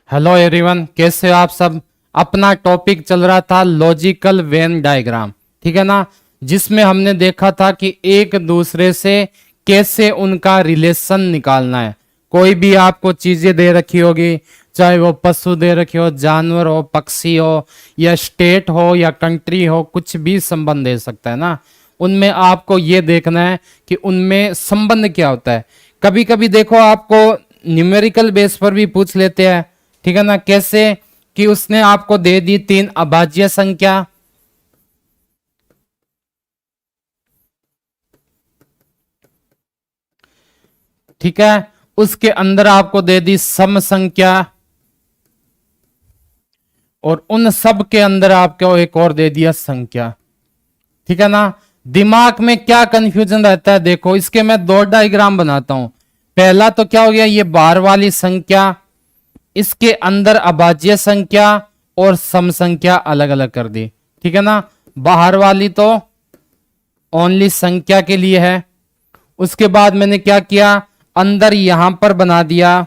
Hello everyone, कैसे हो आप सब। अपना टॉपिक चल रहा था लॉजिकल वेन डायग्राम, ठीक है ना, जिसमें हमने देखा था कि एक दूसरे से कैसे उनका रिलेशन निकालना है। कोई भी आपको चीजें दे रखी होगी, चाहे वो पशु दे रखे हो, जानवर हो, पक्षी हो, या स्टेट हो या कंट्री हो, कुछ भी संबंध दे सकता है ना। उनमें आपको ये देखना है कि उनमें संबंध क्या होता है। कभी कभी देखो आपको न्यूमेरिकल बेस पर भी पूछ लेते हैं, ठीक है ना। कैसे कि उसने आपको दे दी 3 अभाज्य संख्या, ठीक है। उसके अंदर आपको दे दी सम संख्या, और उन सब के अंदर आपको एक और दे दिया संख्या, ठीक है ना। दिमाग में क्या कंफ्यूजन रहता है, देखो इसके मैं 2 डायग्राम बनाता हूं। पहला तो क्या हो गया, ये बाहर वाली संख्या, इसके अंदर अभाज्य संख्या और सम संख्या अलग अलग कर दी, ठीक है ना। बाहर वाली तो ओनली संख्या के लिए है। उसके बाद मैंने क्या किया, अंदर यहां पर बना दिया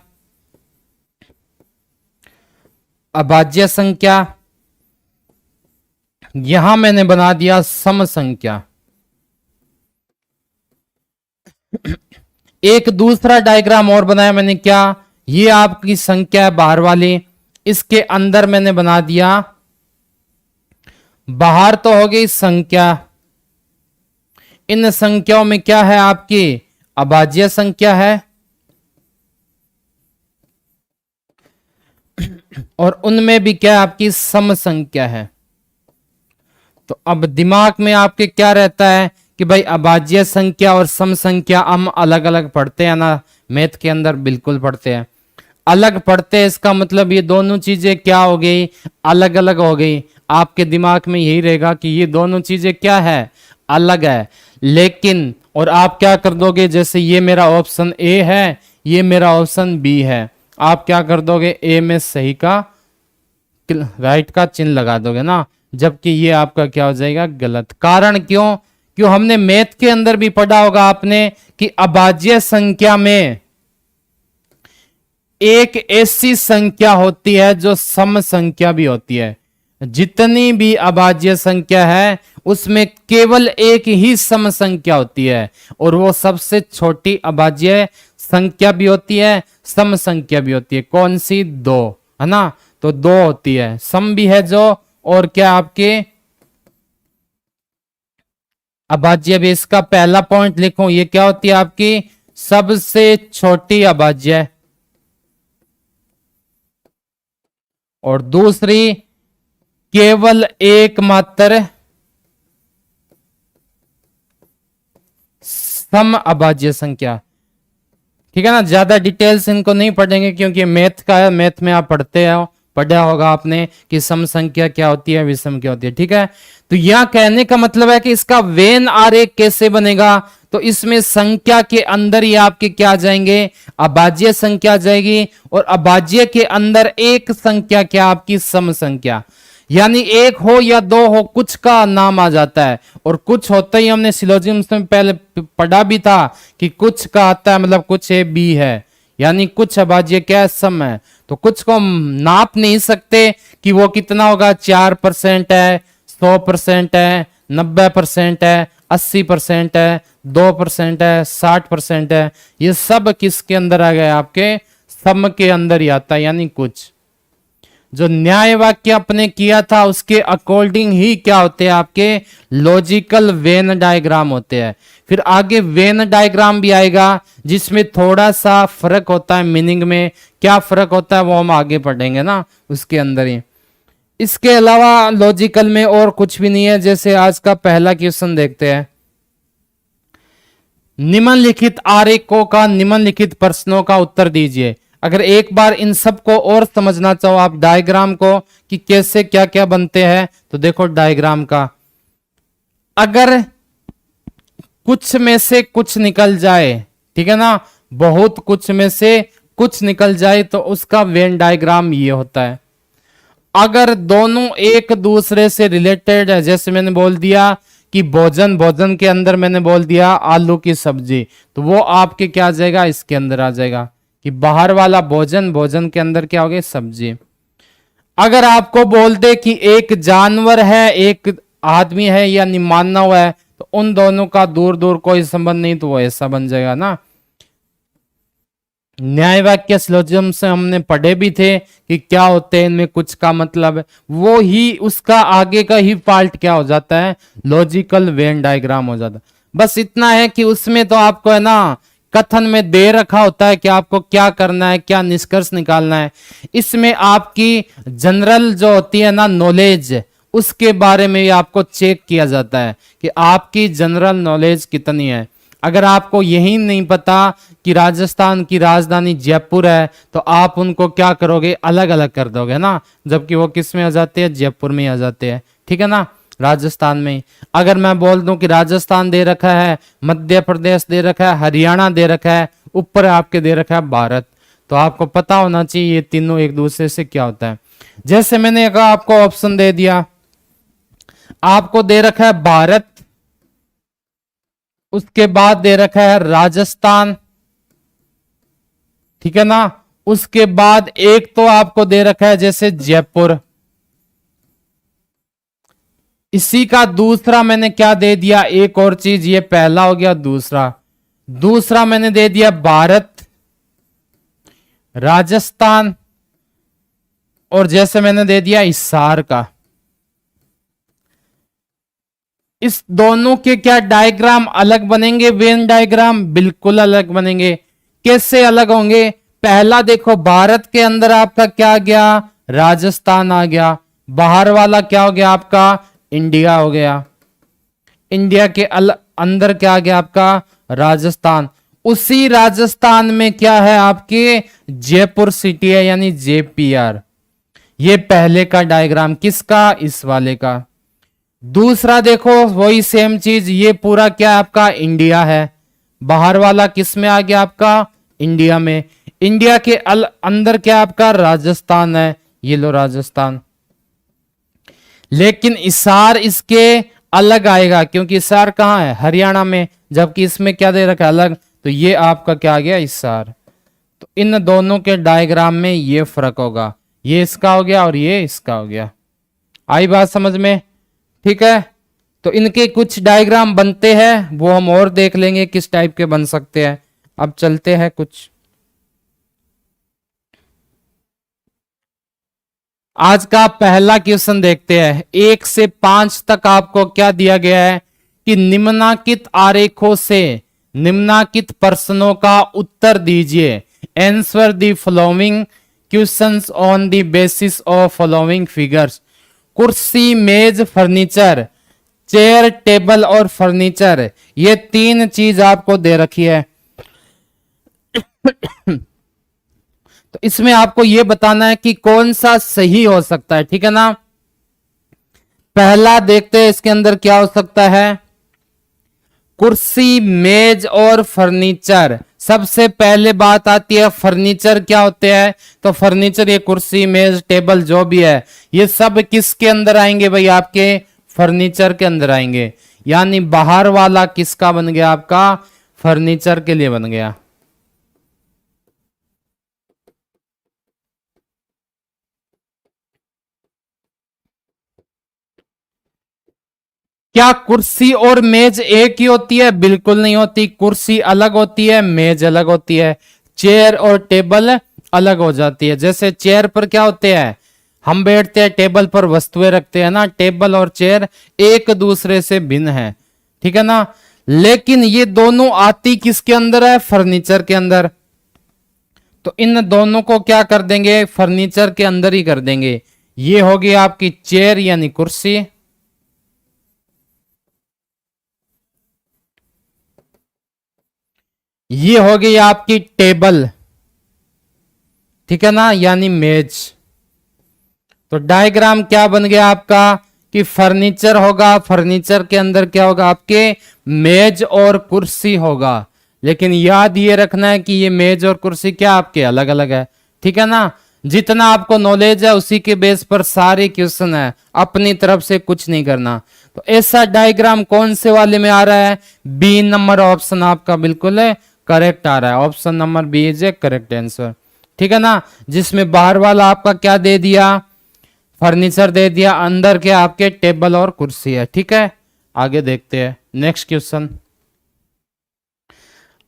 अभाज्य संख्या, यहां मैंने बना दिया सम संख्या। एक दूसरा डायग्राम और बनाया मैंने, क्या, ये आपकी संख्या है बाहर वाली, इसके अंदर मैंने बना दिया, बाहर तो हो गई संख्या, इन संख्याओं में क्या है आपकी अभाज्य संख्या है, और उनमें भी क्या आपकी सम संख्या है। तो अब दिमाग में आपके क्या रहता है कि भाई अभाज्य संख्या और सम संख्या हम अलग अलग पढ़ते हैं ना, मैथ के अंदर बिल्कुल पढ़ते हैं, अलग पढ़ते हैं। इसका मतलब ये दोनों चीजें क्या हो गई, अलग अलग हो गई। आपके दिमाग में यही रहेगा कि ये दोनों चीजें क्या है, अलग है। लेकिन और आप क्या कर दोगे, जैसे ये मेरा ऑप्शन ए है, ये मेरा ऑप्शन बी है, आप क्या कर दोगे, ए में सही का राइट का चिन्ह लगा दोगे ना, जबकि ये आपका क्या हो जाएगा, गलत। कारण क्यों, क्यों हमने मैथ के अंदर भी पढ़ा होगा आपने कि अभाज्य संख्या में एक ऐसी संख्या होती है जो सम संख्या भी होती है। जितनी भी अभाज्य संख्या है उसमें केवल एक ही सम संख्या होती है, और वो सबसे छोटी अभाज्य संख्या भी होती है, सम संख्या भी होती है। कौन सी, 2, है ना। तो 2 होती है, सम भी है जो, और क्या आपके अभाज्य भी। इसका पहला पॉइंट लिखो, ये क्या होती है आपकी सबसे छोटी अभाज्य, और दूसरी केवल एकमात्र सम अभाज्य संख्या, ठीक है ना। ज्यादा डिटेल्स इनको नहीं पढ़ेंगे क्योंकि मैथ का है, मैथ में आप पढ़ा होगा आपने कि सम संख्या क्या होती है, विषम क्या होती है, ठीक है। तो यह कहने का मतलब है कि इसका वेन आरेख कैसे बनेगा, तो इसमें संख्या के अंदर ही आपके क्या आ जाएंगे, अभाज्य संख्या आ जाएगी, और अभाज्य के अंदर एक संख्या क्या आपकी सम संख्या, यानी एक हो या 2 हो, कुछ का नाम आ जाता है। और कुछ होता ही हमने सिलोजिम्स में पहले पढ़ा भी था कि कुछ का आता है मतलब कुछ ए बी है, यानी कुछ अभाज्य क्या है, सम है। तो कुछ को हम नाप नहीं सकते कि वो कितना होगा, 4% है, 100% है, 90% है, 80% है, 2% है, 60% है। ये सब किसके अंदर आ गए, आपके सम के अंदर ही आता है। यानी कुछ जो न्याय वाक्य आपने किया था उसके अकॉर्डिंग ही क्या होते हैं आपके लॉजिकल वेन डायग्राम होते हैं। फिर आगे वेन डायग्राम भी आएगा जिसमें थोड़ा सा फर्क होता है मीनिंग में। क्या फर्क होता है वो हम आगे पढ़ेंगे ना उसके अंदर ही। इसके अलावा लॉजिकल में और कुछ भी नहीं है। जैसे आज का पहला क्वेश्चन देखते हैं, निम्नलिखित आरेखों का निम्नलिखित प्रश्नों का उत्तर दीजिए। अगर एक बार इन सब को और समझना चाहो आप डायग्राम को कि कैसे क्या क्या बनते हैं, तो देखो डायग्राम का, अगर कुछ में से कुछ निकल जाए, ठीक है ना, बहुत कुछ में से कुछ निकल जाए तो उसका वेन डायग्राम ये होता है। अगर दोनों एक दूसरे से रिलेटेड है, जैसे मैंने बोल दिया कि भोजन, भोजन के अंदर मैंने बोल दिया आलू की सब्जी, तो वो आपके क्या आ जाएगा, इसके अंदर आ जाएगा। कि बाहर वाला भोजन, भोजन के अंदर क्या हो गया, सब्जी। अगर आपको बोल दे कि एक जानवर है, एक आदमी है या मानव है, तो उन दोनों का दूर दूर कोई संबंध नहीं, तो वो ऐसा बन जाएगा ना। न्याय वाक्य सिलोजिज्म से हमने पढ़े भी थे कि क्या होते हैं इनमें, कुछ का मतलब है, वो ही उसका आगे का ही पार्ट क्या हो जाता है, लॉजिकल वेन डायग्राम हो जाता है। बस इतना है कि उसमें तो आपको है ना कथन में दे रखा होता है कि आपको क्या करना है, क्या निष्कर्ष निकालना है। इसमें आपकी जनरल जो होती है ना नॉलेज, उसके बारे में आपको चेक किया जाता है कि आपकी जनरल नॉलेज कितनी है। अगर आपको यही नहीं पता कि राजस्थान की राजधानी जयपुर है, तो आप उनको क्या करोगे, अलग अलग कर दोगे ना, जबकि वो किस में आ जाते हैं, जयपुर में आ जाते हैं, ठीक है ना, राजस्थान में। अगर मैं बोल दूं कि राजस्थान दे रखा है, मध्य प्रदेश दे रखा है, हरियाणा दे रखा है, ऊपर आपके दे रखा है भारत, तो आपको पता होना चाहिए ये तीनों एक दूसरे से क्या होता है। जैसे मैंने कहा आपको ऑप्शन दे दिया, आपको दे रखा है भारत, उसके बाद दे रखा है राजस्थान, ठीक है ना, उसके बाद एक तो आपको दे रखा है जैसे जयपुर, इसी का दूसरा मैंने क्या दे दिया, एक और चीज, ये पहला हो गया, दूसरा दूसरा मैंने दे दिया भारत, राजस्थान, और जैसे मैंने दे दिया हिसार का। इस दोनों के क्या डायग्राम अलग बनेंगे, वेन डायग्राम बिल्कुल अलग बनेंगे। कैसे अलग होंगे, पहला देखो भारत के अंदर आपका क्या गया, राजस्थान आ गया, बाहर वाला क्या हो गया आपका, इंडिया हो गया, इंडिया के अंदर क्या आ गया आपका, राजस्थान। उसी राजस्थान में क्या है आपके, जयपुर सिटी है, यानी जेपीआर। ये पहले का डायग्राम किसका, इस वाले का। दूसरा देखो वही सेम चीज, ये पूरा क्या आपका इंडिया है, बाहर वाला किस में आ गया आपका, इंडिया में। इंडिया के अंदर क्या आपका राजस्थान है, ये लो राजस्थान। लेकिन इसार इसके अलग आएगा, क्योंकि इसार कहां है, हरियाणा में, जबकि इसमें क्या दे रखा है अलग, तो ये आपका क्या आ गया, इसार। तो इन दोनों के डायग्राम में ये फर्क होगा, ये इसका हो गया और ये इसका हो गया। आई बात समझ में, ठीक है। तो इनके कुछ डायग्राम बनते हैं, वो हम और देख लेंगे किस टाइप के बन सकते हैं। अब चलते हैं कुछ, आज का पहला क्वेश्चन देखते हैं। 1 से 5 तक आपको क्या दिया गया है कि निम्नांकित आरेखों से निम्नांकित प्रश्नों का उत्तर दीजिए। Answer the following questions on the basis of following figures. कुर्सी, मेज, फर्नीचर, चेयर, टेबल और फर्नीचर, ये 3 चीज आपको दे रखी है। तो इसमें आपको यह बताना है कि कौन सा सही हो सकता है, ठीक है ना। पहला देखते हैं इसके अंदर क्या हो सकता है, कुर्सी, मेज और फर्नीचर। सबसे पहले बात आती है फर्नीचर क्या होते हैं, तो फर्नीचर ये कुर्सी, मेज, टेबल जो भी है, ये सब किसके अंदर आएंगे भाई, आपके फर्नीचर के अंदर आएंगे। यानी बाहर वाला किसका बन गया, आपका फर्नीचर के लिए बन गया। क्या कुर्सी और मेज एक ही होती है, बिल्कुल नहीं होती। कुर्सी अलग होती है, मेज अलग होती है, चेयर और टेबल अलग हो जाती है। जैसे चेयर पर क्या होते हैं, हम बैठते हैं, टेबल पर वस्तुएं रखते हैं ना, टेबल और चेयर एक दूसरे से भिन्न है, ठीक है ना। लेकिन ये दोनों आती किसके अंदर है, फर्नीचर के अंदर। तो इन दोनों को क्या कर देंगे, फर्नीचर के अंदर ही कर देंगे। ये होगी आपकी चेयर यानी कुर्सी, ये हो गई आपकी टेबल, ठीक है ना, यानी मेज। तो डायग्राम क्या बन गया आपका कि फर्नीचर होगा, फर्नीचर के अंदर क्या होगा, आपके मेज और कुर्सी होगा। लेकिन याद ये रखना है कि ये मेज और कुर्सी क्या आपके अलग अलग है, ठीक है ना। जितना आपको नॉलेज है उसी के बेस पर सारे क्वेश्चन है, अपनी तरफ से कुछ नहीं करना। तो ऐसा डायग्राम कौन से वाले में आ रहा है, बी नंबर ऑप्शन आपका बिल्कुल है करेक्ट आ रहा है, option number B is a correct answer. ठीक है ना, जिसमें बाहर वाला आपका क्या दे दिया, फर्नीचर दे दिया, अंदर के आपके टेबल और कुर्सी है। ठीक है, आगे देखते हैं नेक्स्ट क्वेश्चन।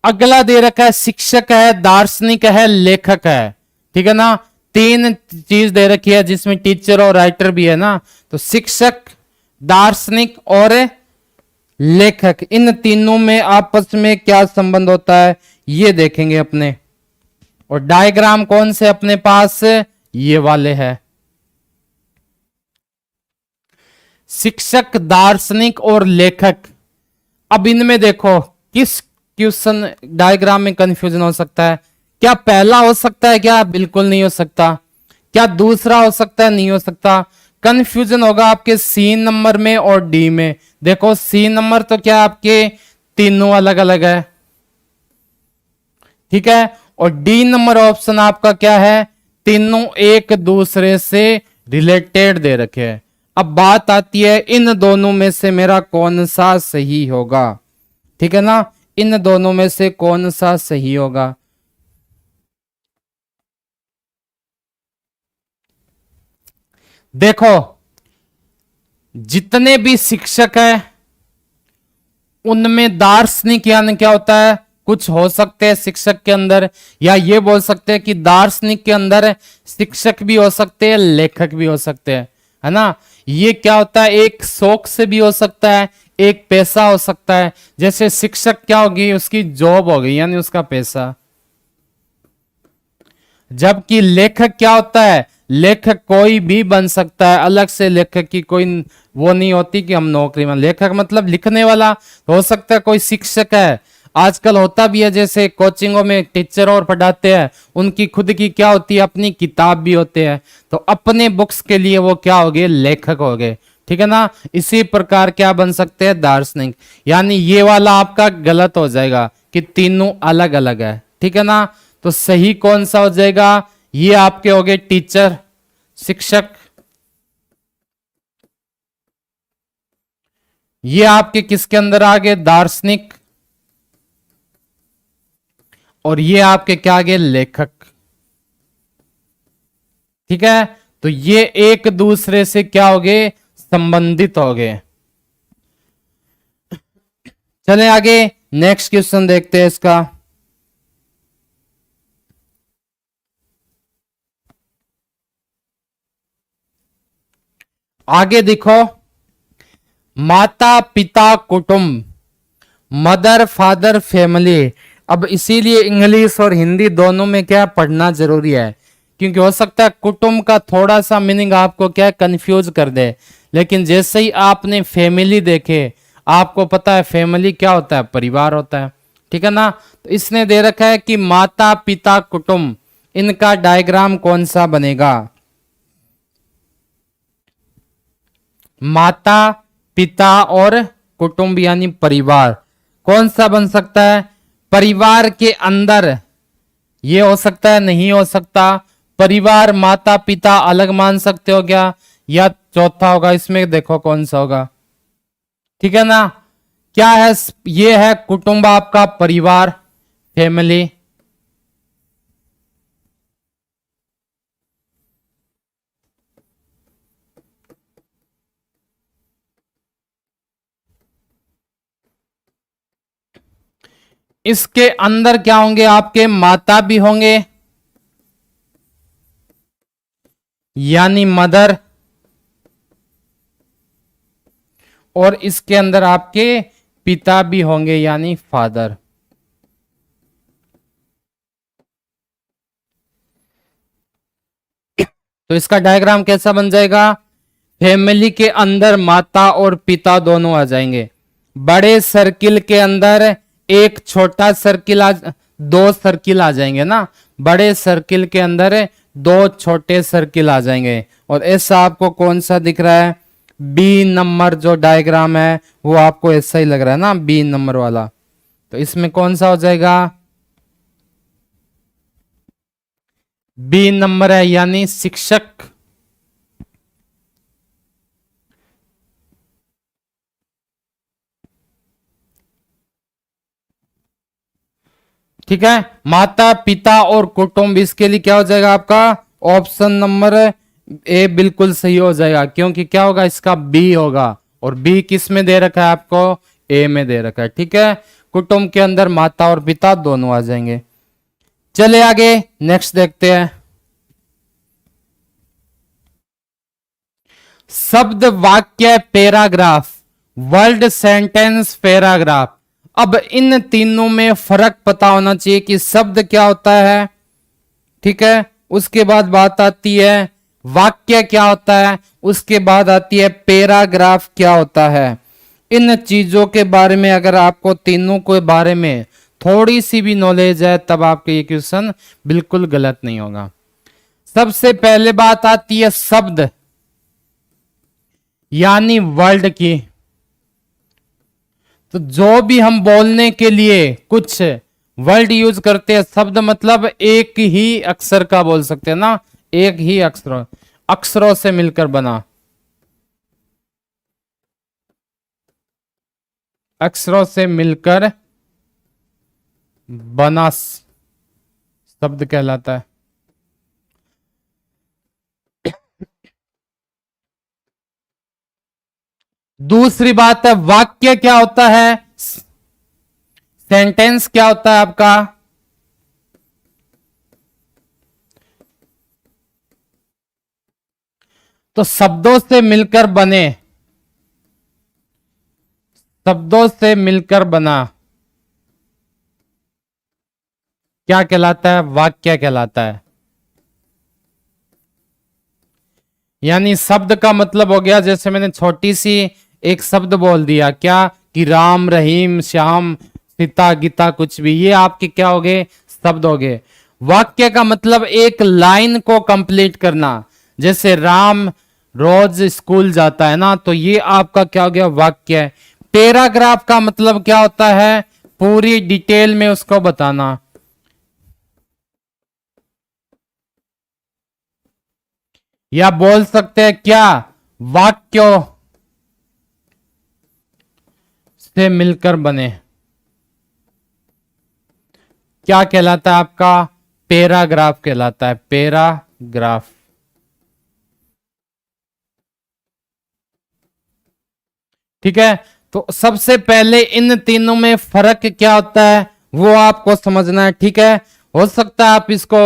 अगला दे रखा है शिक्षक है, दार्शनिक है, लेखक है। ठीक है ना, तीन चीज दे रखी है जिसमें टीचर और राइटर भी है ना। तो शिक्षक, दार्शनिक और लेखक, इन तीनों में आपस में क्या संबंध होता है ये देखेंगे अपने। और डायग्राम कौन से अपने पास, ये वाले हैं। शिक्षक, दार्शनिक और लेखक। अब इनमें देखो किस क्वेश्चन डायग्राम में कंफ्यूजन हो सकता है। क्या पहला हो सकता है, क्या बिल्कुल नहीं हो सकता। क्या दूसरा हो सकता है, नहीं हो सकता। कंफ्यूजन होगा आपके सी नंबर में और डी में। देखो सी नंबर तो क्या आपके तीनों अलग अलग है, ठीक है। और डी नंबर ऑप्शन आपका क्या है, तीनों एक दूसरे से रिलेटेड दे रखे हैं। अब बात आती है इन दोनों में से मेरा कौन सा सही होगा। ठीक है ना, इन दोनों में से कौन सा सही होगा। देखो जितने भी शिक्षक है उनमें दार्शनिक यानी क्या होता है, कुछ हो सकते हैं शिक्षक के अंदर, या ये बोल सकते हैं कि दार्शनिक के अंदर शिक्षक भी हो सकते हैं, लेखक भी हो सकते हैं, है ना। ये क्या होता है, एक शौक से भी हो सकता है, एक पैसा हो सकता है। जैसे शिक्षक क्या होगी, उसकी जॉब होगी यानी उसका पैसा। जबकि लेखक क्या होता है, लेखक कोई भी बन सकता है, अलग से लेखक की कोई वो नहीं होती कि हम नौकरी में। लेखक मतलब लिखने वाला हो सकता है, कोई शिक्षक है, आजकल होता भी है, जैसे कोचिंगों में टीचर और पढ़ाते हैं, उनकी खुद की क्या होती है, अपनी किताब भी होते हैं, तो अपने बुक्स के लिए वो क्या हो गए, लेखक हो गए। ठीक है ना, इसी प्रकार क्या बन सकते हैं, दार्शनिक। यानी ये वाला आपका गलत हो जाएगा कि तीनों अलग अलग है। ठीक है ना, तो सही कौन सा हो जाएगा, ये आपके हो गए टीचर, शिक्षक, ये आपके किसके अंदर आ गए, दार्शनिक, और ये आपके क्या आ गए, लेखक। ठीक है, तो ये एक दूसरे से क्या हो गए, संबंधित हो गए। चले आगे नेक्स्ट क्वेश्चन देखते हैं इसका। आगे देखो, माता पिता कुटुंब, मदर फादर फैमिली। अब इसीलिए इंग्लिश और हिंदी दोनों में क्या पढ़ना जरूरी है, क्योंकि हो सकता है कुटुंब का थोड़ा सा मीनिंग आपको क्या कंफ्यूज कर दे। लेकिन जैसे ही आपने फैमिली देखे, आपको पता है फैमिली क्या होता है, परिवार होता है। ठीक है ना, तो इसने दे रखा है कि माता पिता कुटुंब, इनका डायग्राम कौन सा बनेगा। माता पिता और कुटुंब यानी परिवार, कौन सा बन सकता है। परिवार के अंदर ये हो सकता है, नहीं हो सकता। परिवार माता पिता अलग मान सकते हो क्या, या चौथा होगा इसमें, देखो कौन सा होगा। ठीक है ना, क्या है, ये है कुटुंब आपका, परिवार, फैमिली। इसके अंदर क्या होंगे, आपके माता भी होंगे यानी मदर, और इसके अंदर आपके पिता भी होंगे यानी फादर। तो इसका डायग्राम कैसा बन जाएगा, फैमिली के अंदर माता और पिता दोनों आ जाएंगे। बड़े सर्किल के अंदर एक छोटा सर्किल दो सर्किल आ जाएंगे ना। बड़े सर्किल के अंदर दो छोटे सर्किल आ जाएंगे। और ऐसा आपको कौन सा दिख रहा है, बी नंबर जो डायग्राम है वो आपको ऐसा ही लग रहा है ना, बी नंबर वाला। तो इसमें कौन सा हो जाएगा, बी नंबर है यानी शिक्षक। ठीक है, माता पिता और कुटुंब, इसके लिए क्या हो जाएगा आपका ऑप्शन नंबर ए बिल्कुल सही हो जाएगा, क्योंकि क्या होगा इसका बी होगा, और बी किस में दे रखा है आपको, ए में दे रखा है। ठीक है, कुटुंब के अंदर माता और पिता दोनों आ जाएंगे। चले आगे नेक्स्ट देखते हैं। शब्द वाक्य पैराग्राफ, वर्ड सेंटेंस पैराग्राफ। अब इन तीनों में फर्क पता होना चाहिए कि शब्द क्या होता है, ठीक है, उसके बाद बात आती है वाक्य क्या होता है, उसके बाद आती है पैराग्राफ क्या होता है। इन चीजों के बारे में अगर आपको तीनों के बारे में थोड़ी सी भी नॉलेज है तब आपके ये क्वेश्चन बिल्कुल गलत नहीं होगा। सबसे पहले बात आती है शब्द यानी वर्ड की। तो जो भी हम बोलने के लिए कुछ वर्ड यूज करते हैं, शब्द मतलब एक ही अक्षर का बोल सकते हैं ना, एक ही अक्षरों से मिलकर बना, अक्षरों से मिलकर बना शब्द कहलाता है। दूसरी बात है वाक्य क्या होता है, सेंटेंस क्या होता है आपका, तो शब्दों से मिलकर बने, शब्दों से मिलकर बना क्या कहलाता है, वाक्य कहलाता है। यानी शब्द का मतलब हो गया, जैसे मैंने छोटी सी एक शब्द बोल दिया क्या, कि राम रहीम श्याम सीता गीता कुछ भी, ये आपके क्या हो गए, शब्द हो गए। वाक्य का मतलब एक लाइन को कंप्लीट करना, जैसे राम रोज स्कूल जाता है ना, तो ये आपका क्या हो गया, वाक्य है। पैराग्राफ का मतलब क्या होता है, पूरी डिटेल में उसको बताना। या बोल सकते हैं क्या, वाक्यों से मिलकर बने क्या कहलाता है आपका, पैराग्राफ कहलाता है, पैराग्राफ। ठीक है, तो सबसे पहले इन तीनों में फर्क क्या होता है वो आपको समझना है। ठीक है, हो सकता है आप इसको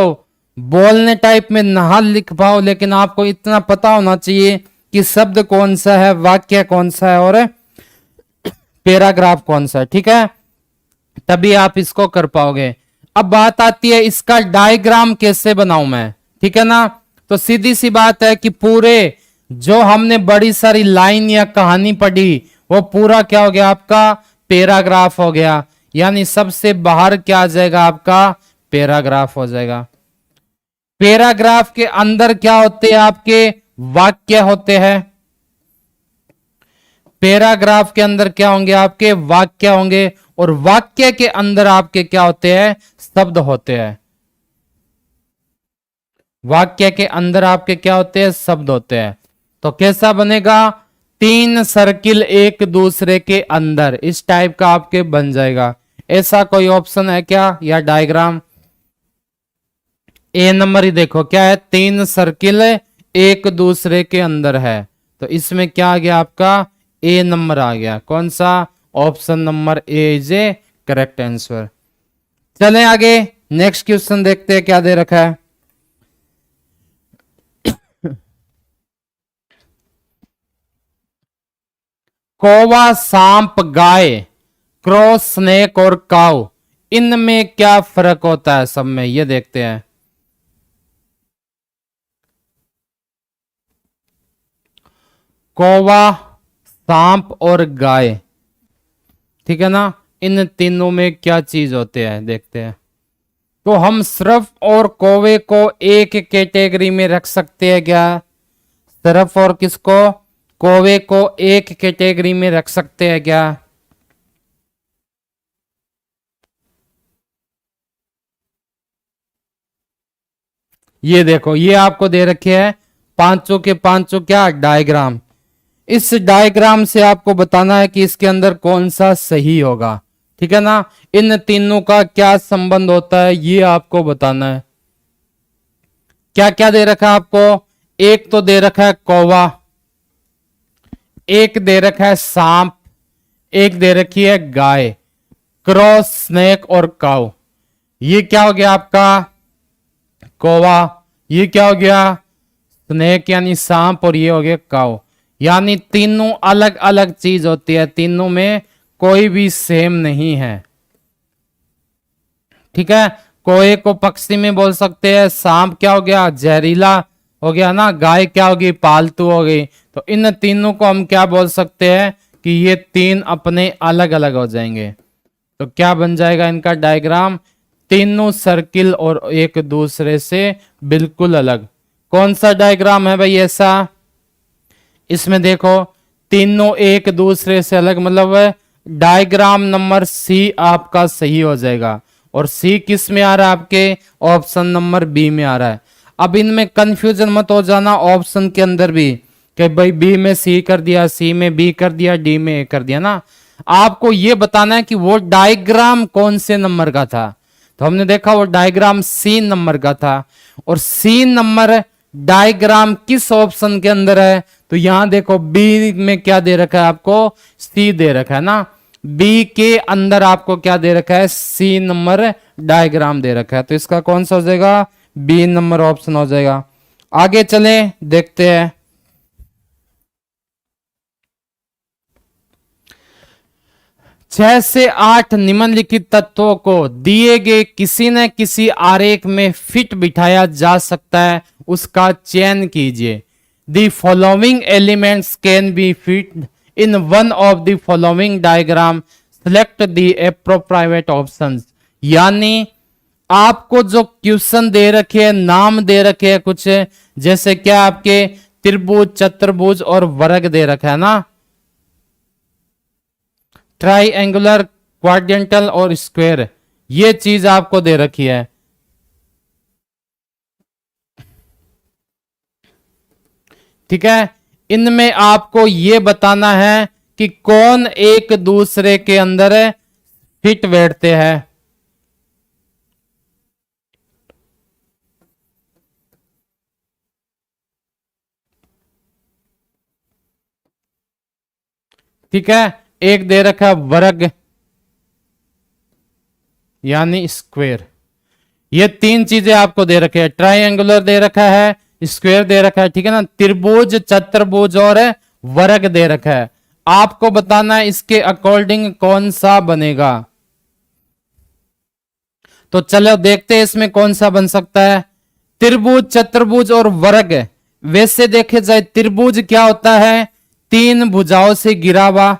बोलने टाइप में ना लिख पाओ, लेकिन आपको इतना पता होना चाहिए कि शब्द कौन सा है, वाक्य कौन सा है और पैराग्राफ कौन सा है। ठीक है, तभी आप इसको कर पाओगे। अब बात आती है इसका डायग्राम कैसे बनाऊं मैं, ठीक है ना। तो सीधी सी बात है कि पूरे जो हमने बड़ी सारी लाइन या कहानी पढ़ी वो पूरा क्या हो गया आपका, पैराग्राफ हो गया। यानी सबसे बाहर क्या आ जाएगा आपका, पैराग्राफ हो जाएगा। पैराग्राफ के अंदर क्या होते हैं आपके, वाक्य होते हैं। पैराग्राफ के अंदर क्या होंगे आपके, वाक्य होंगे, और वाक्य के अंदर आपके क्या होते हैं, शब्द होते हैं। वाक्य के अंदर आपके क्या होते हैं, शब्द होते हैं। तो कैसा बनेगा, 3 सर्किल एक दूसरे के अंदर, इस टाइप का आपके बन जाएगा। ऐसा कोई ऑप्शन है क्या, या डायग्राम ए नंबर ही देखो क्या है, 3 सर्किल एक दूसरे के अंदर है। तो इसमें क्या आ गया आपका, ए नंबर आ गया। कौन सा, option number A is a correct answer. चलें आगे, नेक्स्ट क्वेश्चन देखते हैं क्या दे रखा है। कौवा सांप गाय, क्रो स्नेक और काऊ, इनमें क्या फर्क होता है सब में, ये देखते हैं। कौवा, सांप और गाय, ठीक है ना, इन तीनों में क्या चीज होते हैं देखते हैं। तो हम सिर्फ और कौवे को एक कैटेगरी में रख सकते हैं क्या, सिर्फ और किसको, कौवे को एक कैटेगरी में रख सकते हैं क्या। ये देखो, ये आपको दे रखे हैं पांचों के पांचों क्या डायग्राम। इस डायग्राम से आपको बताना है कि इसके अंदर कौन सा सही होगा। ठीक है ना। इन तीनों का क्या संबंध होता है ये आपको बताना है। क्या क्या दे रखा है आपको? एक तो दे रखा है कौवा, एक दे रखा है सांप, एक दे रखी है गाय, क्रॉस, स्नेक और काऊ। ये क्या हो गया आपका? कौवा। ये क्या हो गया? स्नेक यानी सांप, और ये हो गया काऊ। यानी तीनों अलग अलग चीज होती है, तीनों में कोई भी सेम नहीं है। ठीक है। कोए को पक्षी में बोल सकते हैं, सांप क्या हो गया? जहरीला हो गया ना, गाय क्या होगी? पालतू हो गई। तो इन तीनों को हम क्या बोल सकते हैं कि ये तीन अपने अलग अलग हो जाएंगे। तो क्या बन जाएगा इनका डायग्राम? तीनों सर्किल और एक दूसरे से बिल्कुल अलग। कौन सा डायग्राम है भाई ऐसा? इसमें देखो तीनों एक दूसरे से अलग, मतलब डायग्राम नंबर सी आपका सही हो जाएगा। और सी किस में आ रहा है? आपके ऑप्शन नंबर बी में आ रहा है। अब इनमें कंफ्यूजन मत हो जाना ऑप्शन के अंदर भी कि भाई बी में सी कर दिया, सी में बी कर दिया, डी में ए कर दिया ना। आपको ये बताना है कि वो डायग्राम कौन से नंबर का था। तो हमने देखा वो डायग्राम सी नंबर का था। और सी नंबर डायग्राम किस ऑप्शन के अंदर है? तो यहां देखो बी में क्या दे रखा है आपको? सी दे रखा है ना। बी के अंदर आपको क्या दे रखा है? सी नंबर डायग्राम दे रखा है। तो इसका कौन सा हो जाएगा? बी नंबर ऑप्शन हो जाएगा। आगे चले देखते हैं। 6 से 8 निम्नलिखित तत्वों को दिए गए किसी न किसी आरेख में फिट बिठाया जा सकता है, उसका चयन कीजिए। The following elements can be fit in one of the following diagram, select the appropriate options. यानी आपको जो क्वेश्चन दे रखे हैं, नाम दे रखे हैं कुछ, जैसे क्या आपके त्रिभुज, चतुर्भुज और वर्ग दे रखा है ना, ट्राइएंगुलर, क्वाड्रेंटल और स्क्वायर, ये चीज आपको दे रखी है। ठीक है। इनमें आपको ये बताना है कि कौन एक दूसरे के अंदर फिट बैठते हैं। ठीक है। एक दे रखा है वर्ग यानी स्क्वायर। ये तीन चीजें आपको दे रखे हैं। ट्राइएंगुलर दे रखा है, स्क्वायर दे रखा है, ठीक है ना, त्रिभुज, चतुर्भुज और वर्ग दे रखा है। आपको बताना है इसके अकॉर्डिंग कौन सा बनेगा। तो चलो देखते हैं इसमें कौन सा बन सकता है। त्रिभुज, चतुर्भुज और वर्ग। वैसे देखे जाए त्रिभुज क्या होता है? तीन भुजाओं से घिरा हुआ।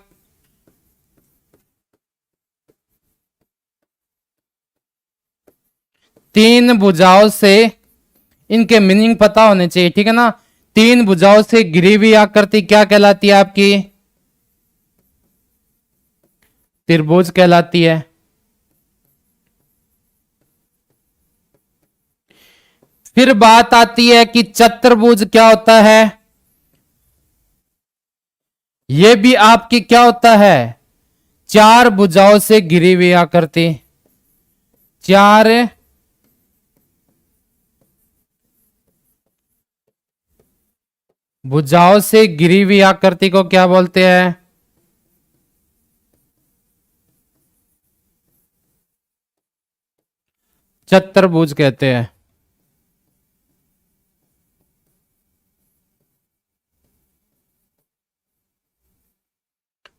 तीन भुजाओं से, इनके मीनिंग पता होने चाहिए, ठीक है ना। तीन भुजाओं से घिरी हुई आकृति क्या कहलाती है आपकी? त्रिभुज कहलाती है। फिर बात आती है कि चतुर्भुज क्या होता है? यह भी आपकी क्या होता है? चार भुजाओं से घिरी हुई आकृति। चार भुजाओं से घिरी हुई आकृति को क्या बोलते हैं? चतुर्भुज कहते हैं।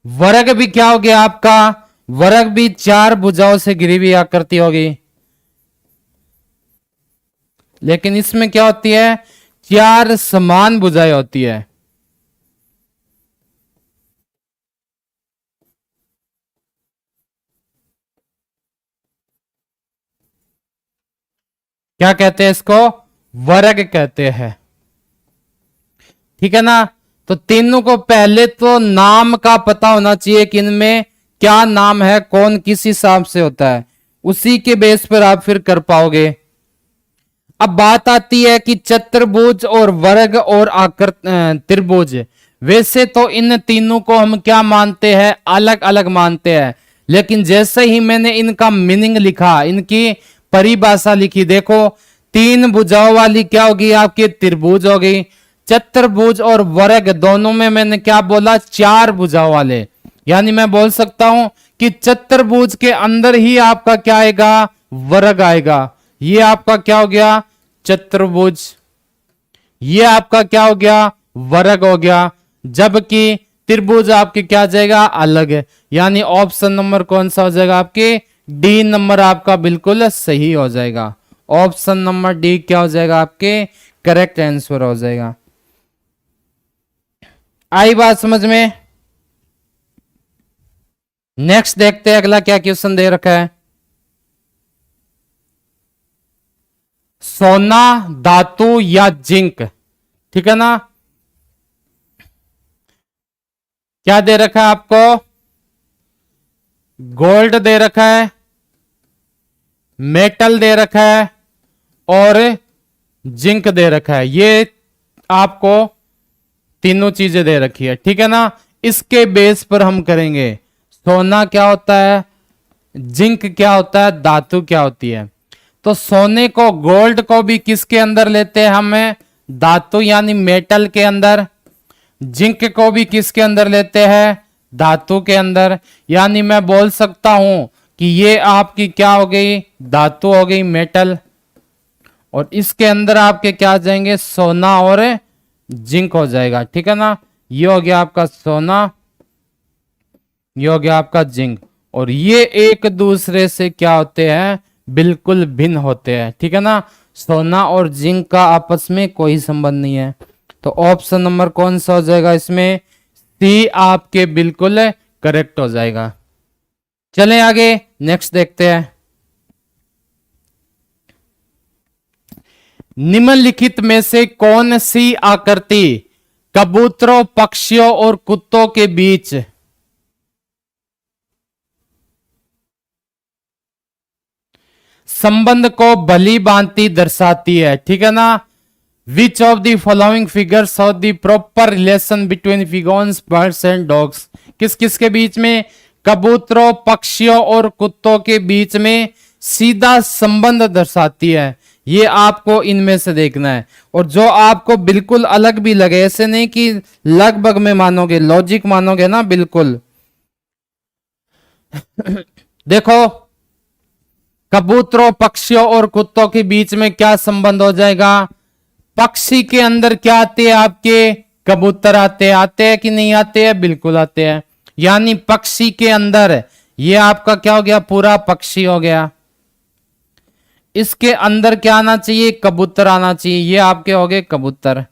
वर्ग भी क्या हो गया आपका? वर्ग भी चार भुजाओं से घिरी हुई आकृति होगी। लेकिन इसमें क्या होती है? चार समान भुजाएं होती है। क्या कहते हैं इसको? वर्ग कहते हैं। ठीक है ना। तो तीनों को पहले तो नाम का पता होना चाहिए कि इनमें क्या नाम है, कौन किस हिसाब से होता है, उसी के बेस पर आप फिर कर पाओगे। अब बात आती है कि चतुर्भुज और वर्ग और त्रिभुज। वैसे तो इन तीनों को हम क्या मानते हैं? अलग अलग मानते हैं। लेकिन जैसे ही मैंने इनका मीनिंग लिखा, इनकी परिभाषा लिखी, देखो 3 भुजाओं वाली क्या होगी आपकी त्रिभुज हो गई। चतुर्भुज और वर्ग दोनों में मैंने क्या बोला 4 भुजाओं वाले, यानी मैं बोल सकता हूं कि चतुर्भुज के अंदर ही आपका क्या आएगा वर्ग आएगा। ये आपका क्या हो गया चतुर्भुज, ये आपका क्या हो गया वर्ग हो गया, जबकि त्रिभुज आपके क्या जाएगा अलग है। यानी ऑप्शन नंबर कौन सा हो जाएगा आपके डी नंबर आपका बिल्कुल सही हो जाएगा। ऑप्शन नंबर डी क्या हो जाएगा आपके करेक्ट आंसर हो जाएगा। आई बात समझ में। नेक्स्ट देखते हैं अगला क्या क्वेश्चन दे रखा है। सोना धातु या जिंक, ठीक है ना, क्या दे रखा है आपको गोल्ड दे रखा है, मेटल दे रखा है और जिंक दे रखा है। ये आपको तीनों चीजें दे रखी है, ठीक है ना। इसके बेस पर हम करेंगे सोना क्या होता है, जिंक क्या होता है, धातु क्या होती है। तो सोने को गोल्ड को भी किसके अंदर लेते हैं हमें धातु यानी मेटल के अंदर, जिंक को भी किसके अंदर लेते हैं धातु के अंदर। यानी मैं बोल सकता हूं कि ये आपकी क्या हो गई धातु हो गई मेटल, और इसके अंदर आपके क्या आ जाएंगे सोना और जिंक हो जाएगा, ठीक है ना। ये हो गया आपका सोना, ये हो गया आपका जिंक, और ये एक दूसरे से क्या होते हैं बिल्कुल भिन्न होते हैं, ठीक है ना। सोना और जिंक का आपस में कोई संबंध नहीं है। तो ऑप्शन नंबर कौन सा हो जाएगा इसमें सी आपके बिल्कुल करेक्ट हो जाएगा। चलें आगे नेक्स्ट देखते हैं। निम्नलिखित में से कौन सी आकृति कबूतरों पक्षियों और कुत्तों के बीच संबंध को भली भांति दर्शाती है, ठीक है ना। Which of the following figures of the proper relation between pigeons birds and dogs, किस किस के बीच में कबूतरों पक्षियों और कुत्तों के बीच में सीधा संबंध दर्शाती है। ये आपको इनमें से देखना है, और जो आपको बिल्कुल अलग भी लगे, ऐसे नहीं कि लगभग में मानोगे लॉजिक मानोगे ना बिल्कुल। देखो कबूतरों पक्षियों और कुत्तों के बीच में क्या संबंध हो जाएगा, पक्षी के अंदर क्या आते हैं आपके कबूतर आते हैं कि नहीं आते हैं बिल्कुल आते हैं। यानी पक्षी के अंदर ये आपका क्या हो गया पूरा पक्षी हो गया, इसके अंदर क्या आना चाहिए कबूतर आना चाहिए, ये आपके हो गए कबूतर।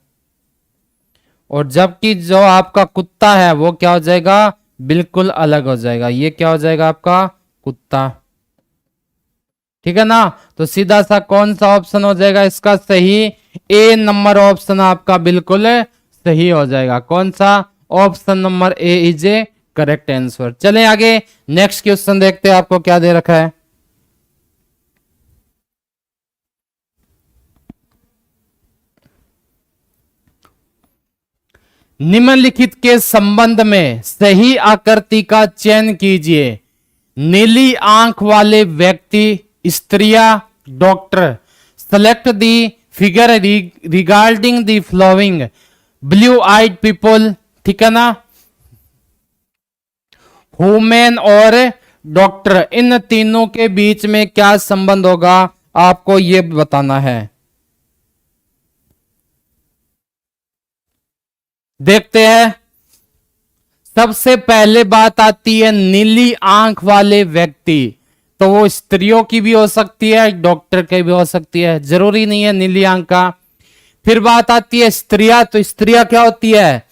और जबकि जो आपका कुत्ता है वो क्या हो जाएगा बिल्कुल अलग हो जाएगा, ये क्या हो जाएगा आपका कुत्ता, ठीक है ना। तो सीधा सा कौन सा ऑप्शन हो जाएगा इसका सही, ए नंबर ऑप्शन आपका बिल्कुल सही हो जाएगा। कौन सा option number A is a correct answer. चलें आगे नेक्स्ट क्वेश्चन देखते हैं आपको क्या दे रखा है। निम्नलिखित के संबंध में सही आकृति का चयन कीजिए। नीली आंख वाले व्यक्ति, स्त्रियां, doctor. Select the figure regarding the flowing. Blue eyed people, ठीक है ना, वुमेन और डॉक्टर, इन तीनों के बीच में क्या संबंध होगा आपको ये बताना है। देखते हैं। सबसे पहले बात आती है नीली आंख वाले व्यक्ति, तो वो स्त्रियों की भी हो सकती है डॉक्टर की भी हो सकती है, जरूरी नहीं है नीली आंख का। फिर बात आती है स्त्रियां, तो स्त्रियां क्या होती है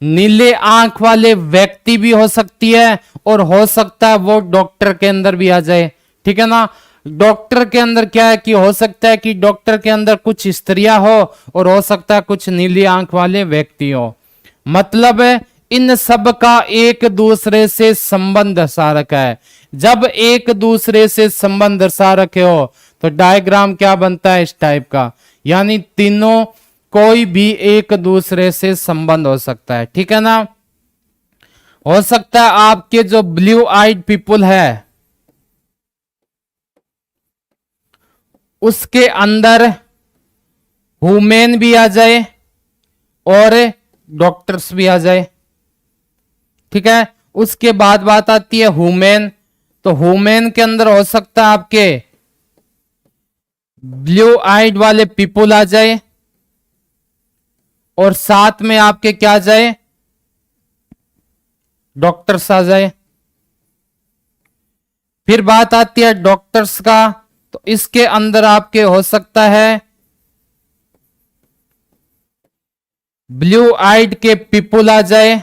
नीले आंख वाले व्यक्ति भी हो सकती है, और हो सकता है वो डॉक्टर के अंदर भी आ जाए, ठीक है ना। डॉक्टर के अंदर क्या है कि हो सकता है कि डॉक्टर के अंदर कुछ स्त्रियां हो और हो सकता है कुछ नीली आंख वाले व्यक्ति हो। मतलब इन सब का एक दूसरे से संबंध दर्शा रखा है। जब एक दूसरे से संबंध दर्शा रखे हो तो डायग्राम क्या बनता है इस टाइप का, यानी तीनों कोई भी एक दूसरे से संबंध हो सकता है, ठीक है ना। हो सकता है आपके जो ब्लू आइड पीपल है उसके अंदर वुमेन भी आ जाए और डॉक्टर्स भी आ जाए। ठीक है, उसके बाद बात आती है वुमेन, तो वुमेन के अंदर हो सकता है आपके ब्लू आइड वाले पीपल आ जाए और साथ में आपके क्या आ जाए, डॉक्टर्स आ जाए। फिर बात आती है डॉक्टर्स का, तो इसके अंदर आपके हो सकता है ब्लू आइड के पीपल आ जाए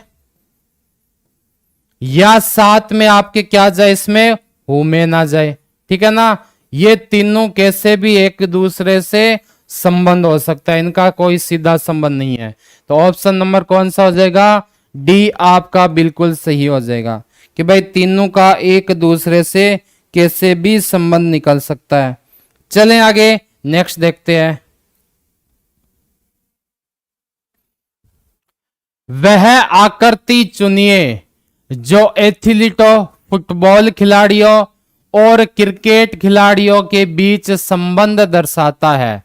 या साथ में आपके क्या आ जाए, इसमें वुमेन आ जाए। ठीक है ना, ये तीनों कैसे भी एक दूसरे से संबंध हो सकता है, इनका कोई सीधा संबंध नहीं है। तो ऑप्शन नंबर कौन सा हो जाएगा, डी आपका बिल्कुल सही हो जाएगा कि भाई तीनों का एक दूसरे से कैसे भी संबंध निकल सकता है। चलें आगे, नेक्स्ट देखते हैं। वह आकृति चुनिए जो एथलीटों, फुटबॉल खिलाड़ियों और क्रिकेट खिलाड़ियों के बीच संबंध दर्शाता है।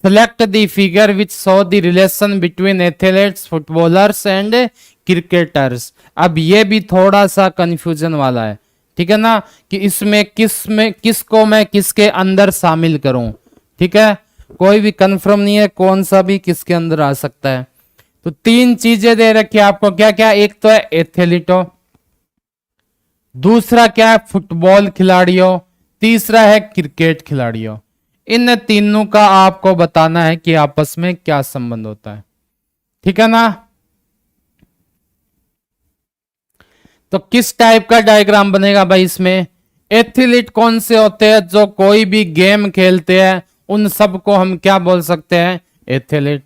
Select the figure which show the relation between athletes, footballers and cricketers. अब ये भी थोड़ा सा कंफ्यूजन वाला है, ठीक है ना, कि इसमें किसको मैं किसके अंदर शामिल करूं। ठीक है, कोई भी कंफर्म नहीं है कौन सा भी किसके अंदर आ सकता है। तो तीन चीजें दे रखी है आपको, क्या क्या, एक तो है एथलीटो, दूसरा क्या है फुटबॉल खिलाड़ियों, तीसरा है क्रिकेट खिलाड़ियों। इन तीनों का आपको बताना है कि आपस में क्या संबंध होता है। ठीक है ना, तो किस टाइप का डायग्राम बनेगा भाई इसमें, एथलीट कौन से होते हैं, जो कोई भी गेम खेलते हैं उन सबको हम क्या बोल सकते हैं, एथलीट।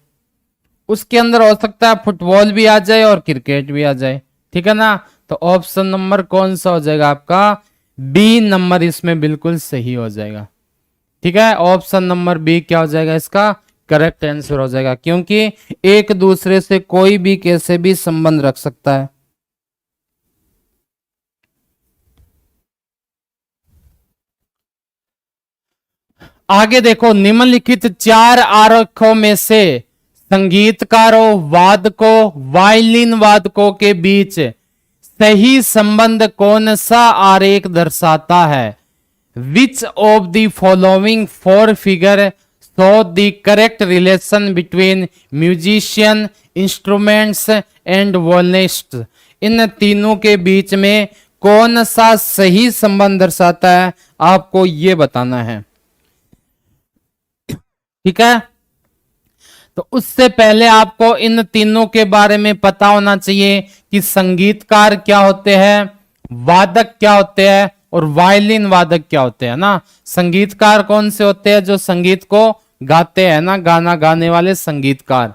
उसके अंदर हो सकता है फुटबॉल भी आ जाए और क्रिकेट भी आ जाए। ठीक है ना, तो ऑप्शन नंबर कौन सा हो जाएगा आपका, बी नंबर इसमें बिल्कुल सही हो जाएगा। ठीक है, ऑप्शन नंबर बी क्या हो जाएगा, इसका करेक्ट आंसर हो जाएगा, क्योंकि एक दूसरे से कोई भी कैसे भी संबंध रख सकता है। आगे देखो, निम्नलिखित चार आरेखों में से संगीतकारों, वादकों, वायलिन वादकों के बीच सही संबंध कौन सा आरेख दर्शाता है। Which of the following four figure show the correct relation between musician, instruments and violinist. इन तीनों के बीच में कौन सा सही संबंध दर्शाता है, आपको यह बताना है। ठीक है, तो उससे पहले आपको इन तीनों के बारे में पता होना चाहिए कि संगीतकार क्या होते हैं, वादक क्या होते हैं और वायलिन वादक क्या होते हैं ना। संगीतकार कौन से होते हैं, जो संगीत को गाते हैं ना, गाना गाने वाले संगीतकार।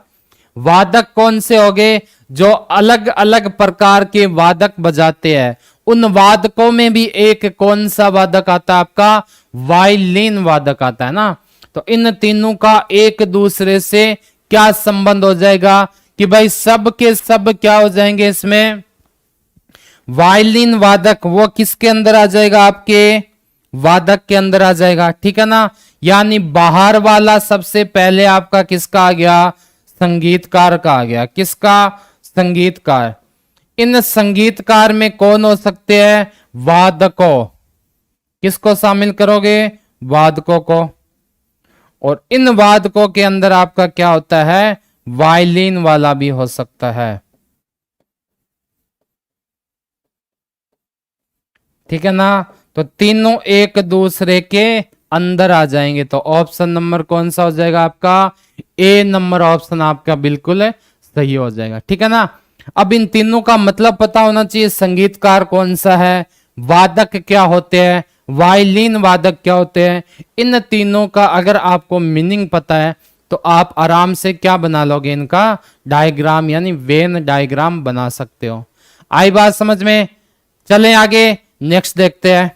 वादक कौन से हो गए, जो अलग अलग प्रकार के वादक बजाते हैं। उन वादकों में भी एक कौन सा वादक आता है आपका, वायलिन वादक आता है ना। तो इन तीनों का एक दूसरे से क्या संबंध हो जाएगा कि भाई सब के सब क्या हो जाएंगे इसमें, वायलिन वादक वो किसके अंदर आ जाएगा, आपके वादक के अंदर आ जाएगा। ठीक है ना, यानी बाहर वाला सबसे पहले आपका किसका आ गया, संगीतकार का आ गया। किसका, संगीतकार। इन संगीतकार में कौन हो सकते हैं, वादकों। किसको शामिल करोगे, वादकों को। और इन वादकों के अंदर आपका क्या होता है, वायलिन वाला भी हो सकता है। ठीक है ना, तो तीनों एक दूसरे के अंदर आ जाएंगे। तो ऑप्शन नंबर कौन सा हो जाएगा आपका, ए नंबर ऑप्शन आपका बिल्कुल सही हो जाएगा। ठीक है ना, अब इन तीनों का मतलब पता होना चाहिए, संगीतकार कौन सा है, वादक क्या होते हैं, वायलिन वादक क्या होते हैं। इन तीनों का अगर आपको मीनिंग पता है तो आप आराम से क्या बना लोगे, इनका डायग्राम यानी वेन डायग्राम बना सकते हो। आई बात समझ में, चलें आगे, नेक्स्ट देखते हैं।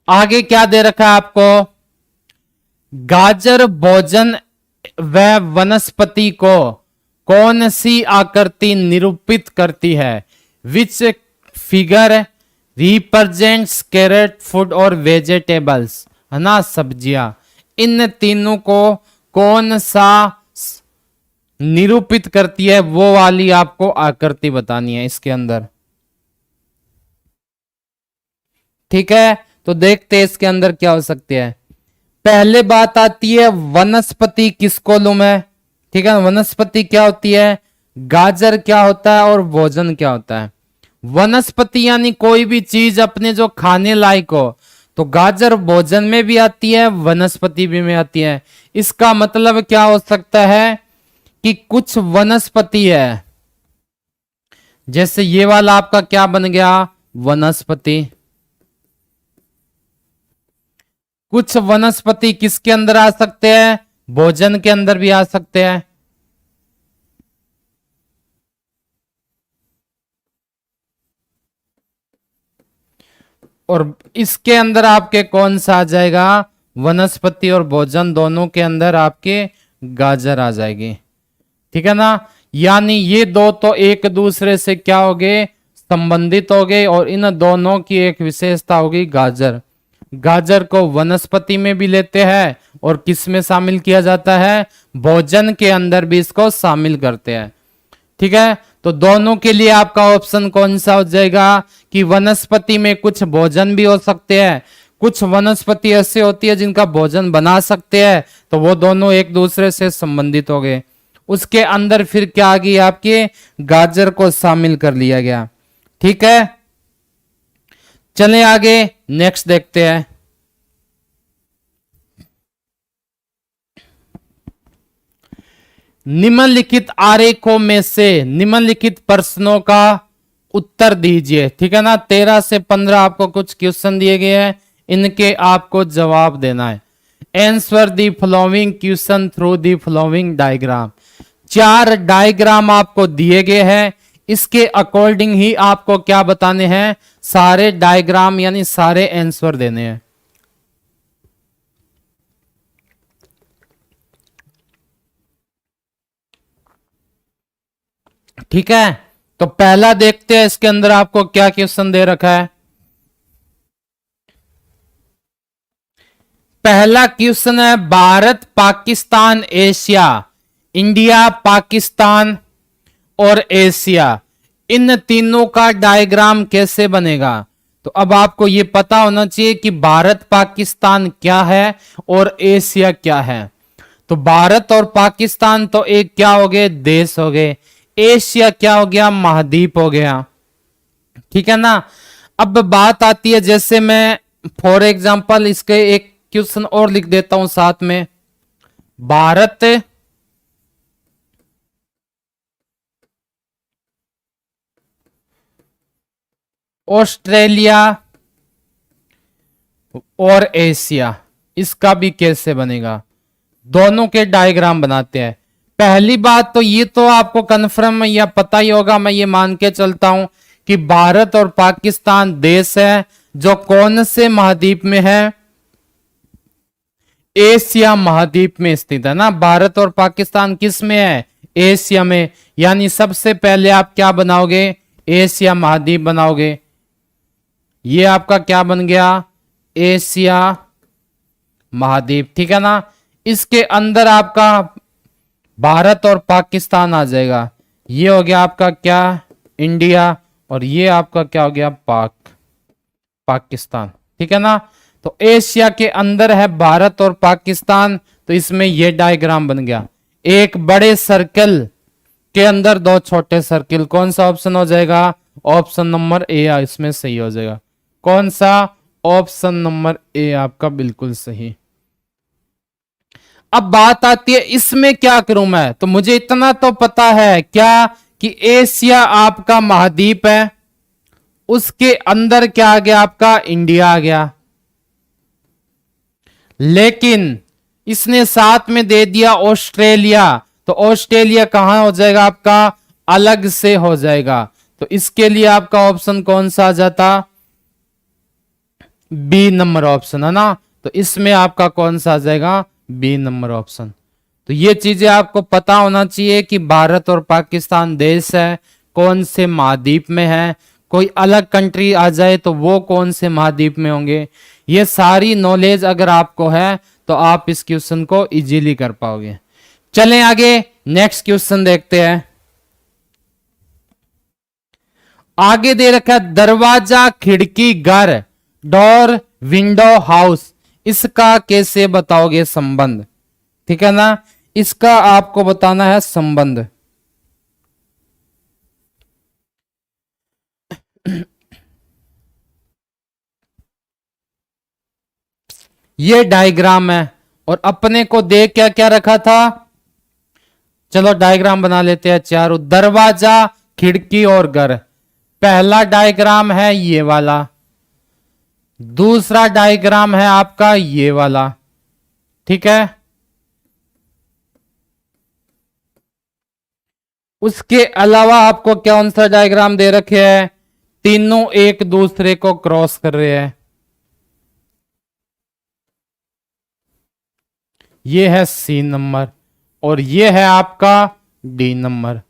आगे क्या दे रखा है आपको, गाजर भोजन व वनस्पति को कौन सी आकृति निरूपित करती है, which figure represents carrot food और वेजिटेबल्स, है ना, सब्जियां। इन तीनों को कौन सा निरूपित करती है, वो वाली आपको आकृति बतानी है इसके अंदर। ठीक है, तो देखते हैं इसके अंदर क्या हो सकती है। पहले बात आती है वनस्पति किस कॉलम है। ठीक है, वनस्पति क्या होती है, गाजर क्या होता है और भोजन क्या होता है। वनस्पति यानी कोई भी चीज अपने जो खाने लायक हो, तो गाजर भोजन में भी आती है, वनस्पति भी में आती है। इसका मतलब क्या हो सकता है कि कुछ वनस्पति है, जैसे ये वाला आपका क्या बन गया, वनस्पति। कुछ वनस्पति किसके अंदर आ सकते हैं, भोजन के अंदर भी आ सकते हैं। और इसके अंदर आपके कौन सा आ जाएगा, वनस्पति और भोजन दोनों के अंदर आपके गाजर आ जाएगी। ठीक है ना, यानी ये दो तो एक दूसरे से क्या हो गए, संबंधित हो गए, और इन दोनों की एक विशेषता होगी गाजर। गाजर को वनस्पति में भी लेते हैं और किस में शामिल किया जाता है, भोजन के अंदर भी इसको शामिल करते हैं। ठीक है, तो दोनों के लिए आपका ऑप्शन कौन सा हो जाएगा कि वनस्पति में कुछ भोजन भी हो सकते हैं, कुछ वनस्पति ऐसे होती है जिनका भोजन बना सकते हैं, तो वो दोनों एक दूसरे से संबंधित हो गए। उसके अंदर फिर क्या आ गई, आपके गाजर को शामिल कर लिया गया। ठीक है, चलें आगे, नेक्स्ट देखते हैं। निम्नलिखित आरेखों में से निम्नलिखित प्रश्नों का उत्तर दीजिए। ठीक है ना, 13 से 15 आपको कुछ क्वेश्चन दिए गए हैं, इनके आपको जवाब देना है। Answer the following question through the following diagram. 4 diagram आपको दिए गए हैं, इसके अकॉर्डिंग ही आपको क्या बताने हैं, सारे डायग्राम यानी सारे आंसर देने हैं। ठीक है, तो पहला देखते हैं इसके अंदर आपको क्या क्वेश्चन दे रखा है। पहला क्वेश्चन है भारत पाकिस्तान एशिया, इंडिया पाकिस्तान और एशिया, इन तीनों का डायग्राम कैसे बनेगा। तो अब आपको यह पता होना चाहिए कि भारत पाकिस्तान क्या है और एशिया क्या है। तो भारत और पाकिस्तान तो एक क्या हो गए, देश हो गए। एशिया क्या हो गया, महाद्वीप हो गया। ठीक है ना, अब बात आती है, जैसे मैं फॉर एग्जांपल इसके एक क्वेश्चन और लिख देता हूं साथ में, भारत ऑस्ट्रेलिया और एशिया, इसका भी कैसे बनेगा, दोनों के डायग्राम बनाते हैं। पहली बात तो ये तो आपको कन्फर्म या पता ही होगा, मैं ये मान के चलता हूं कि भारत और पाकिस्तान देश है जो कौन से महाद्वीप में है, एशिया महाद्वीप में स्थित है ना। भारत और पाकिस्तान किस में है, एशिया में, यानी सबसे पहले आप क्या बनाओगे, एशिया महाद्वीप बनाओगे। ये आपका क्या बन गया, एशिया महाद्वीप। ठीक है ना, इसके अंदर आपका भारत और पाकिस्तान आ जाएगा। ये हो गया आपका क्या, इंडिया, और ये आपका क्या हो गया, पाकिस्तान। ठीक है ना, तो एशिया के अंदर है भारत और पाकिस्तान, तो इसमें ये डायग्राम बन गया। एक बड़े सर्कल के अंदर 2 छोटे सर्कल, कौन सा ऑप्शन हो जाएगा, ऑप्शन नंबर ए इसमें सही हो जाएगा। कौन सा, ऑप्शन नंबर ए आपका बिल्कुल सही। अब बात आती है इसमें क्या करूं मैं, तो मुझे इतना तो पता है क्या कि एशिया आपका महाद्वीप है, उसके अंदर क्या आ गया, आपका इंडिया आ गया। लेकिन इसने साथ में दे दिया ऑस्ट्रेलिया, तो ऑस्ट्रेलिया कहां हो जाएगा, आपका अलग से हो जाएगा। तो इसके लिए आपका ऑप्शन कौन सा आ जाता, बी नंबर ऑप्शन है ना। तो इसमें आपका कौन सा आ जाएगा, बी नंबर ऑप्शन। तो ये चीजें आपको पता होना चाहिए कि भारत और पाकिस्तान देश है, कौन से महाद्वीप में है, कोई अलग कंट्री आ जाए तो वो कौन से महाद्वीप में होंगे। ये सारी नॉलेज अगर आपको है तो आप इस क्वेश्चन को इजीली कर पाओगे। चलें आगे, नेक्स्ट क्वेश्चन देखते हैं। आगे दे रखा है दरवाजा, खिड़की, घर, डोर, विंडो, हाउस। इसका कैसे बताओगे संबंध, ठीक है ना। इसका आपको बताना है संबंध। ये डायग्राम है और अपने को दे क्या क्या रखा था, चलो डायग्राम बना लेते हैं चारों। दरवाजा, खिड़की और घर। पहला डायग्राम है ये वाला, दूसरा डायग्राम है आपका ये वाला, ठीक है। उसके अलावा आपको कौन सा डायग्राम दे रखे हैं, तीनों एक दूसरे को क्रॉस कर रहे हैं। ये है सी नंबर और ये है आपका डी नंबर।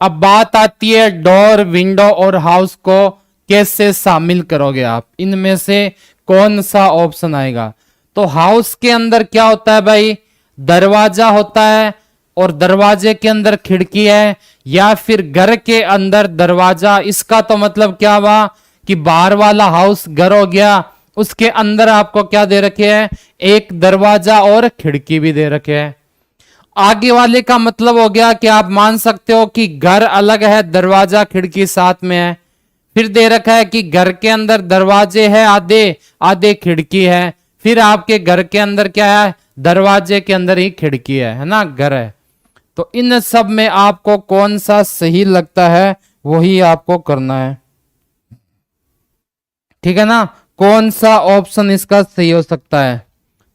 अब बात आती है डोर, विंडो और हाउस को कैसे शामिल करोगे आप, इनमें से कौन सा ऑप्शन आएगा। तो हाउस के अंदर क्या होता है भाई, दरवाजा होता है और दरवाजे के अंदर खिड़की है, या फिर घर के अंदर दरवाजा। इसका तो मतलब क्या हुआ कि बाहर वाला हाउस घर हो गया, उसके अंदर आपको क्या दे रखे है, एक दरवाजा और खिड़की भी दे रखे है। आगे वाले का मतलब हो गया कि आप मान सकते हो कि घर अलग है, दरवाजा खिड़की साथ में है। फिर दे रखा है कि घर के अंदर दरवाजे है आधे, आधे खिड़की है। फिर आपके घर के अंदर क्या है, दरवाजे के अंदर ही खिड़की है ना, घर है। तो इन सब में आपको कौन सा सही लगता है वही आपको करना है, ठीक है ना। कौन सा ऑप्शन इसका सही हो सकता है।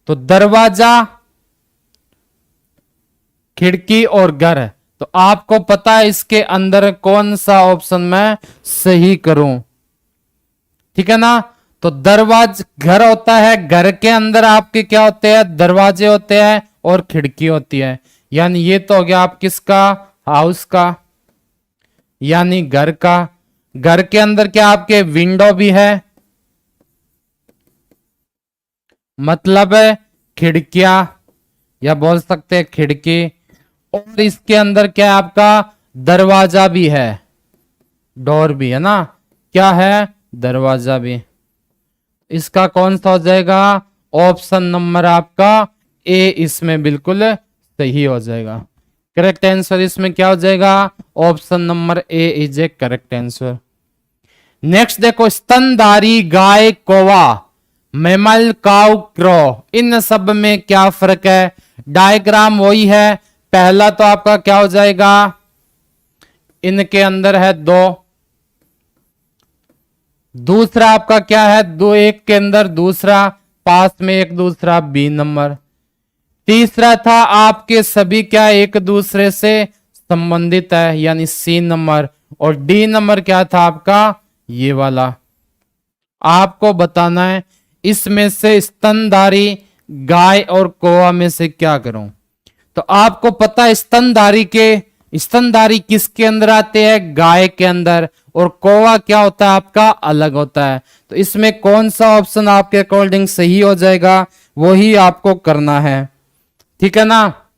तो दरवाजा, खिड़की और घर है, तो आपको पता है इसके अंदर कौन सा ऑप्शन मैं सही करूं, ठीक है ना। तो दरवाज घर होता है, घर के अंदर आपके क्या होते हैं, दरवाजे होते हैं और खिड़की होती है। यानी ये तो हो गया आप किसका, हाउस का, यानी घर का। घर के अंदर क्या आपके विंडो भी है, मतलब है खिड़कियां, या बोल सकते हैं खिड़की। और इसके अंदर क्या है आपका, दरवाजा भी है, डोर भी है ना, क्या है, दरवाजा भी। इसका कौन सा हो जाएगा, ऑप्शन नंबर आपका ए इसमें बिल्कुल सही हो जाएगा। करेक्ट आंसर इसमें क्या हो जाएगा, option number A is a correct answer. Next देखो, स्तनधारी गाय, कौवा, मैमल, काउ, क्रो, इन सब में क्या फर्क है। डायग्राम वही है, पहला तो आपका क्या हो जाएगा, इनके अंदर है दो, दूसरा आपका क्या है, दो एक के अंदर दूसरा, पास में एक दूसरा, बी नंबर। तीसरा था आपके सभी क्या एक दूसरे से संबंधित है, यानी सी नंबर। और डी नंबर क्या था आपका, ये वाला। आपको बताना है इसमें से स्तनधारी गाय और कौवा में से क्या करूं। तो आपको पता है स्तनधारी किसके अंदर आते हैं, गाय के अंदर, और कौवा क्या होता है आपका, अलग होता है। तो इसमें कौन सा ऑप्शन आपके अकॉर्डिंग सही हो जाएगा वही आपको करना है, ठीक है ना।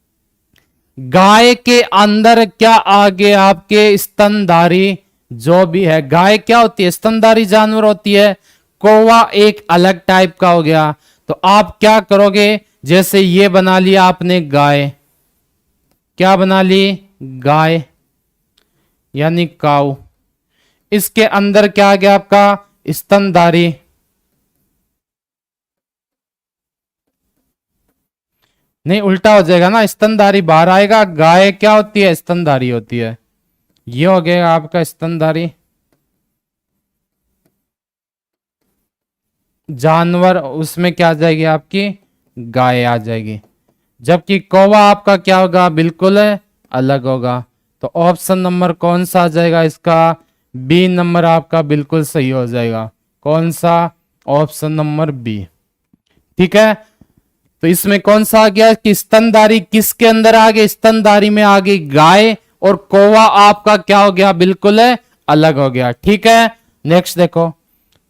गाय के अंदर क्या आगे आपके स्तनधारी जो भी है, गाय क्या होती है, स्तनधारी जानवर होती है, कौवा एक अलग टाइप का हो गया। तो आप क्या करोगे, जैसे ये बना लिया आपने गाय, क्या बना ली, गाय यानी काऊ, इसके अंदर क्या आ गया आपका, स्तनधारी। नहीं उल्टा हो जाएगा ना, स्तनधारी बाहर आएगा, गाय क्या होती है, स्तनधारी होती है। ये हो गया आपका स्तनधारी जानवर, उसमें क्या आ जाएगी आपकी, गाय आ जाएगी। जबकि कौवा आपका क्या होगा, बिल्कुल अलग होगा। तो ऑप्शन नंबर कौन सा आ जाएगा इसका, बी नंबर आपका बिल्कुल सही हो जाएगा। कौन सा, ऑप्शन नंबर बी। ठीक है, तो इसमें कौन सा आ गया कि स्तनधारी किसके अंदर आ गया, स्तनधारी में आ गई गाय, और कौवा आपका क्या हो गया, बिल्कुल है अलग हो गया। ठीक है, नेक्स्ट देखो।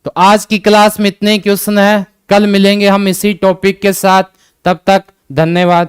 तो आज की क्लास में इतने क्वेश्चन है, कल मिलेंगे हम इसी टॉपिक के साथ, तब तक धन्यवाद।